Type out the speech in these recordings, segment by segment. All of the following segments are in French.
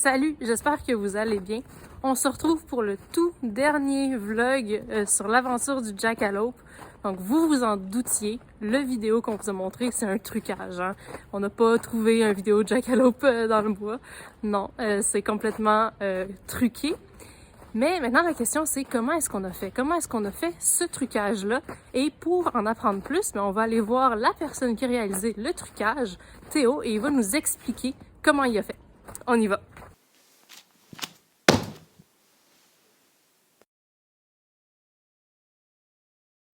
Salut, j'espère que vous allez bien. On se retrouve pour le tout dernier vlog sur l'aventure du Jackalope. Donc vous vous en doutiez, le vidéo qu'on vous a montré, c'est un trucage. Hein? On n'a pas trouvé un vidéo Jackalope dans le bois. Non, c'est complètement truqué. Mais maintenant, la question, c'est comment est-ce qu'on a fait? Comment est-ce qu'on a fait ce trucage-là? Et pour en apprendre plus, on va aller voir la personne qui a réalisé le trucage, Théo, et il va nous expliquer comment il a fait. On y va!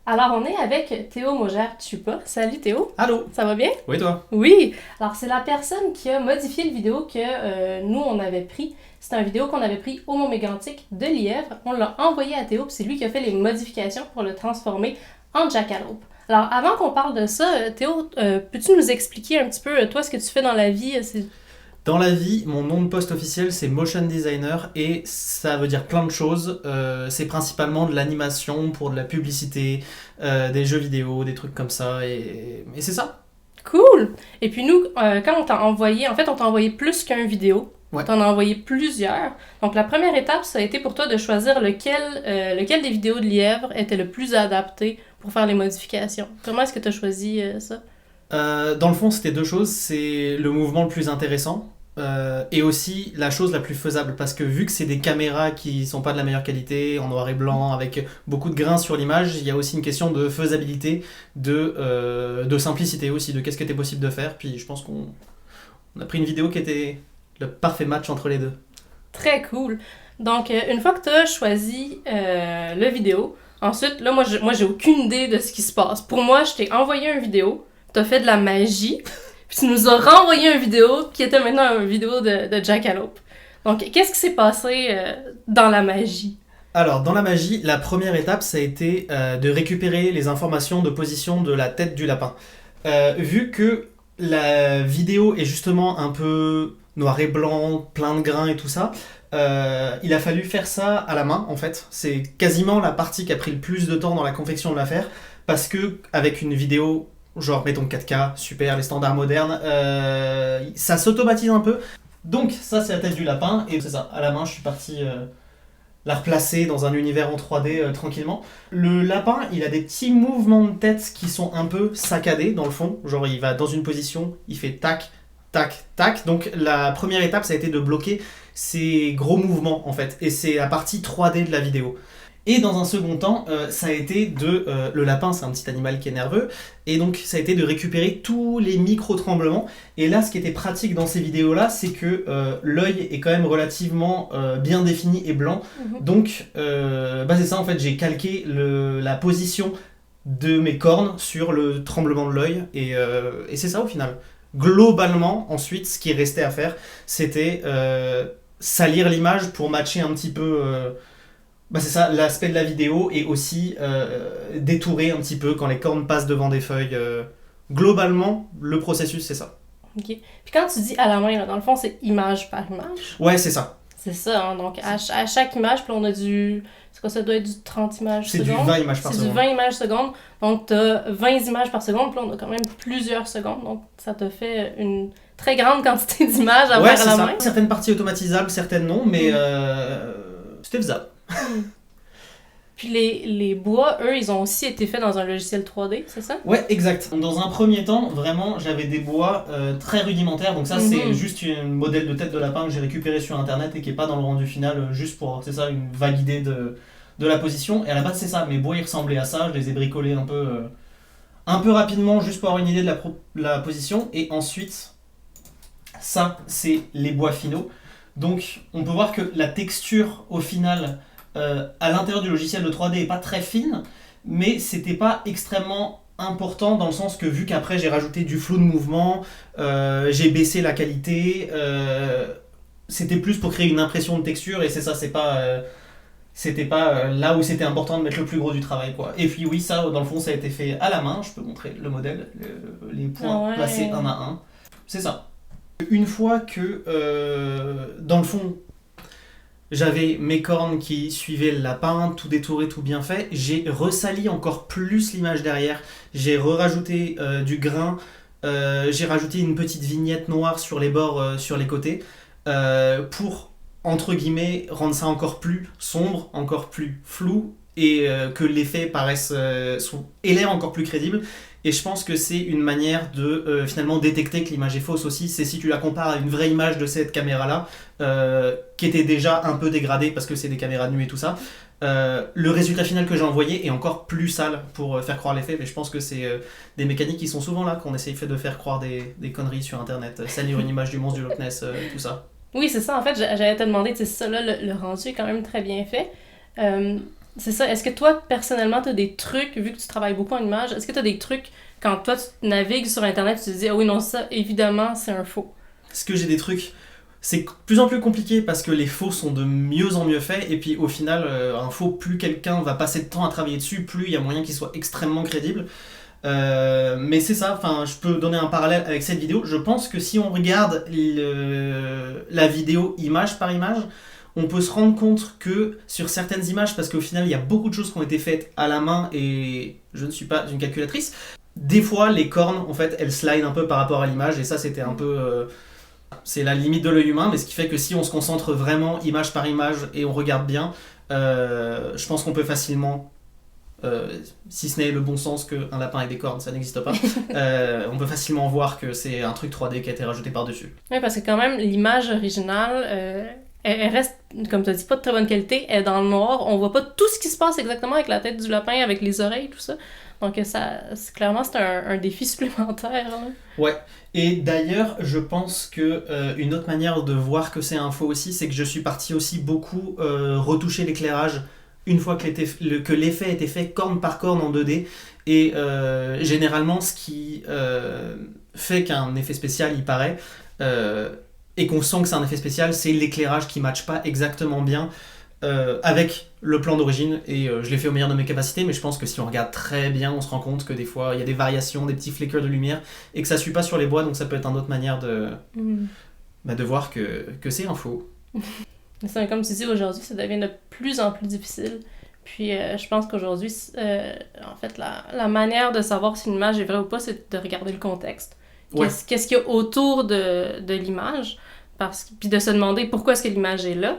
Alors, on est avec Théo Mogère-Tchupa. Salut Théo! Allô! Ça va bien? Oui, toi? Oui! Alors, c'est la personne qui a modifié le vidéo que nous, on avait pris. C'est une vidéo qu'on avait pris au Mont Mégantic de Lièvre. On l'a envoyé à Théo, puis c'est lui qui a fait les modifications pour le transformer en Jackalope. Alors, avant qu'on parle de ça, Théo, peux-tu nous expliquer un petit peu, toi, ce que tu fais dans la vie? Dans la vie, mon nom de poste officiel, c'est motion designer et ça veut dire plein de choses. C'est principalement de l'animation pour de la publicité, des jeux vidéo, des trucs comme ça et c'est ça. Cool! Et puis nous, quand on t'a envoyé, en fait, on t'a envoyé plus qu'une vidéo. Ouais. T'en as envoyé plusieurs. Donc la première étape, ça a été pour toi de choisir lequel des vidéos de Lièvre était le plus adapté pour faire les modifications. Comment est-ce que tu as choisi ça? Dans le fond, c'était deux choses. C'est le mouvement le plus intéressant et aussi la chose la plus faisable. Parce que vu que c'est des caméras qui sont pas de la meilleure qualité, en noir et blanc, avec beaucoup de grains sur l'image, il y a aussi une question de faisabilité, de simplicité aussi, de qu'est-ce qui était possible de faire. Puis je pense qu'on a pris une vidéo qui était le parfait match entre les deux. Très cool. Donc, une fois que tu as choisi le vidéo, ensuite, là, moi, j'ai aucune idée de ce qui se passe. Pour moi, je t'ai envoyé une vidéo, tu as fait de la magie, puis tu nous as renvoyé une vidéo qui était maintenant une vidéo de Jackalope. Donc, qu'est-ce qui s'est passé dans la magie? Alors, dans la magie, la première étape, ça a été de récupérer les informations de position de la tête du lapin. Vu que la vidéo est justement un peu noir et blanc, plein de grains et tout ça, il a fallu faire ça à la main, en fait. C'est quasiment la partie qui a pris le plus de temps dans la confection de l'affaire, parce que avec une vidéo, genre mettons 4K, super, les standards modernes, ça s'automatise un peu. Donc ça, c'est la tête du lapin, et c'est ça, à la main, je suis parti la replacer dans un univers en 3D tranquillement. Le lapin, il a des petits mouvements de tête qui sont un peu saccadés dans le fond. Genre, il va dans une position, il fait tac, tac, tac. Donc, la première étape, ça a été de bloquer ces gros mouvements, en fait. Et c'est la partie 3D de la vidéo. Et dans un second temps, ça a été de... le lapin, c'est un petit animal qui est nerveux. Et donc, ça a été de récupérer tous les micro-tremblements. Et là, ce qui était pratique dans ces vidéos-là, c'est que l'œil est quand même relativement bien défini et blanc. Donc, c'est ça, en fait, j'ai calqué la position de mes cornes sur le tremblement de l'œil. Et c'est ça, au final. Globalement, ensuite, ce qui restait à faire, c'était salir l'image pour matcher un petit peu... c'est ça, l'aspect de la vidéo et aussi détourer un petit peu quand les cornes passent devant des feuilles. Globalement, le processus, c'est ça. OK. Puis quand tu dis à la main, là, dans le fond, c'est image par image? Ouais, c'est ça. C'est ça, hein? Donc à chaque image, puis on a du... C'est quoi, ça doit être du 30 images c'est secondes? C'est du 20 images par seconde. C'est du 20 images secondes. Donc t'as 20 images par seconde, puis là on a quand même plusieurs secondes. Donc ça te fait une très grande quantité d'images à voir à la main. Certaines parties automatisables, certaines non, mais c'était faisable. Puis les bois, eux, ils ont aussi été faits dans un logiciel 3D, c'est ça? Ouais, exact. Dans un premier temps, vraiment, j'avais des bois très rudimentaires. Donc ça, c'est juste un modèle de tête de lapin que j'ai récupéré sur Internet et qui n'est pas dans le rendu final, juste pour, c'est ça, une vague idée de la position. Et à la base, c'est ça. Mes bois, ils ressemblaient à ça. Je les ai bricolés un peu rapidement, juste pour avoir une idée de la position. Et ensuite, ça, c'est les bois finaux. Donc, on peut voir que la texture, au final... à l'intérieur du logiciel de 3D est pas très fine, mais c'était pas extrêmement important dans le sens que vu qu'après j'ai rajouté du flou de mouvement, j'ai baissé la qualité, c'était plus pour créer une impression de texture et c'est ça, c'était pas là où c'était important de mettre le plus gros du travail quoi. Et puis oui, ça dans le fond ça a été fait à la main, je peux montrer le modèle, les points placés un à un, c'est ça. Une fois que dans le fond j'avais mes cornes qui suivaient le lapin, tout détouré, tout bien fait. J'ai ressali encore plus l'image derrière. J'ai rajouté du grain. J'ai rajouté une petite vignette noire sur les bords, sur les côtés. pour, entre guillemets, rendre ça encore plus sombre, encore plus flou, et que l'effet ait l'air encore plus crédible. Et je pense que c'est une manière de finalement détecter que l'image est fausse aussi. C'est si tu la compares à une vraie image de cette caméra-là, qui était déjà un peu dégradée parce que c'est des caméras nues et tout ça. Le résultat final que j'ai envoyé est encore plus sale pour faire croire l'effet, mais je pense que c'est des mécaniques qui sont souvent là, qu'on essaye de faire croire des conneries sur internet, salir une image du monstre du Loch Ness, tout ça. Oui, c'est ça. En fait, j'allais te demander, tu sais, ça là, le rendu est quand même très bien fait. C'est ça. Est-ce que toi, personnellement, tu as des trucs, vu que tu travailles beaucoup en image, est-ce que tu as des trucs, quand toi, tu navigues sur Internet, tu te dis, ah oui, non, ça, évidemment, c'est un faux. Est-ce que j'ai des trucs? C'est de plus en plus compliqué parce que les faux sont de mieux en mieux faits, et puis au final, un faux, plus quelqu'un va passer de temps à travailler dessus, plus il y a moyen qu'il soit extrêmement crédible. Mais c'est ça, enfin, je peux donner un parallèle avec cette vidéo. Je pense que si on regarde la vidéo image par image, on peut se rendre compte que sur certaines images, parce qu'au final il y a beaucoup de choses qui ont été faites à la main et je ne suis pas une calculatrice, des fois les cornes en fait elles slide un peu par rapport à l'image, et ça c'était un peu... c'est la limite de l'œil humain, mais ce qui fait que si on se concentre vraiment image par image et on regarde bien, je pense qu'on peut facilement... si ce n'est le bon sens qu'un lapin ait des cornes, ça n'existe pas, on peut facilement voir que c'est un truc 3D qui a été rajouté par-dessus. Oui, parce que quand même, l'image originale, elle reste, comme tu as dit, pas de très bonne qualité, elle est dans le noir, on voit pas tout ce qui se passe exactement avec la tête du lapin, avec les oreilles, tout ça. Donc clairement, c'est un défi supplémentaire. Là. Ouais, et d'ailleurs, je pense que une autre manière de voir que c'est un faux aussi, c'est que je suis parti aussi beaucoup retoucher l'éclairage une fois que l'effet était fait corne par corne en 2D, et généralement ce qui fait qu'un effet spécial il paraît, et qu'on sent que c'est un effet spécial, c'est l'éclairage qui matche pas exactement bien avec le plan d'origine, et je l'ai fait au meilleur de mes capacités, mais je pense que si on regarde très bien, on se rend compte que des fois il y a des variations, des petits flickers de lumière, et que ça suit pas sur les bois, donc ça peut être une autre manière de voir que c'est un faux. C'est comme tu dis, aujourd'hui, ça devient de plus en plus difficile. Puis je pense qu'aujourd'hui, en fait, la manière de savoir si une image est vraie ou pas, c'est de regarder le contexte. Ouais. Qu'est-ce qu'il y a autour de l'image? Puis de se demander pourquoi est-ce que l'image est là?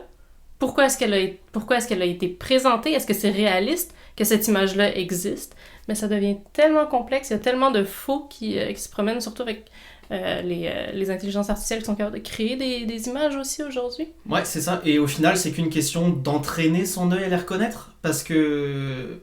Pourquoi est-ce qu'elle a été présentée? Est-ce que c'est réaliste que cette image-là existe? Mais ça devient tellement complexe, il y a tellement de faux qui se promènent, surtout avec les intelligences artificielles qui sont capables de créer des images aussi aujourd'hui. Ouais, c'est ça. Et au final, c'est qu'une question d'entraîner son œil à les reconnaître. Parce que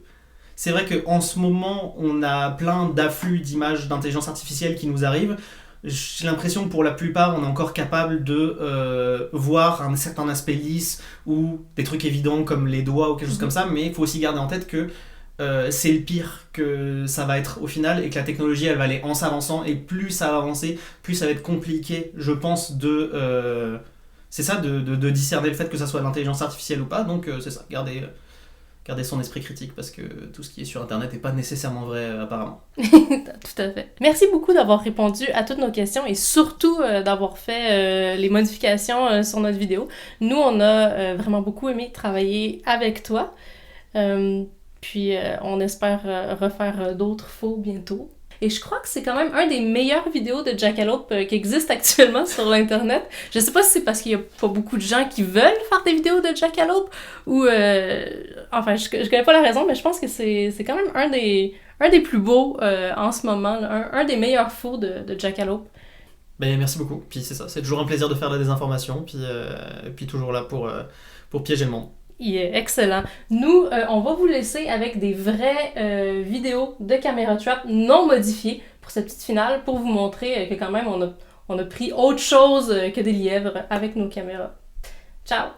c'est vrai qu'en ce moment, on a plein d'afflux d'images d'intelligence artificielle qui nous arrivent. J'ai l'impression que pour la plupart, on est encore capable de voir un certain aspect lisse ou des trucs évidents comme les doigts ou quelque chose comme ça. Mais il faut aussi garder en tête que c'est le pire que ça va être au final, et que la technologie elle va aller en s'avançant, et plus ça va avancer, plus ça va être compliqué, je pense, c'est ça, de discerner le fait que ça soit de l'intelligence artificielle ou pas. Donc c'est ça, garder son esprit critique, parce que tout ce qui est sur internet n'est pas nécessairement vrai apparemment. Tout à fait. Merci beaucoup d'avoir répondu à toutes nos questions, et surtout d'avoir fait les modifications sur notre vidéo. Nous, on a vraiment beaucoup aimé travailler avec toi. Puis on espère refaire d'autres faux bientôt. Et je crois que c'est quand même un des meilleures vidéos de Jackalope qui existe actuellement sur l'internet. Je sais pas si c'est parce qu'il y a pas beaucoup de gens qui veulent faire des vidéos de Jackalope, ou enfin je connais pas la raison, mais je pense que c'est quand même un des plus beaux en ce moment, un des meilleurs faux de Jackalope. Ben, merci beaucoup. Puis c'est ça, c'est toujours un plaisir de faire de la désinformation, puis toujours là pour piéger le monde. Yeah, excellent. Nous, on va vous laisser avec des vraies vidéos de Camera Trap non modifiées pour cette petite finale, pour vous montrer que quand même on a pris autre chose que des lièvres avec nos caméras. Ciao!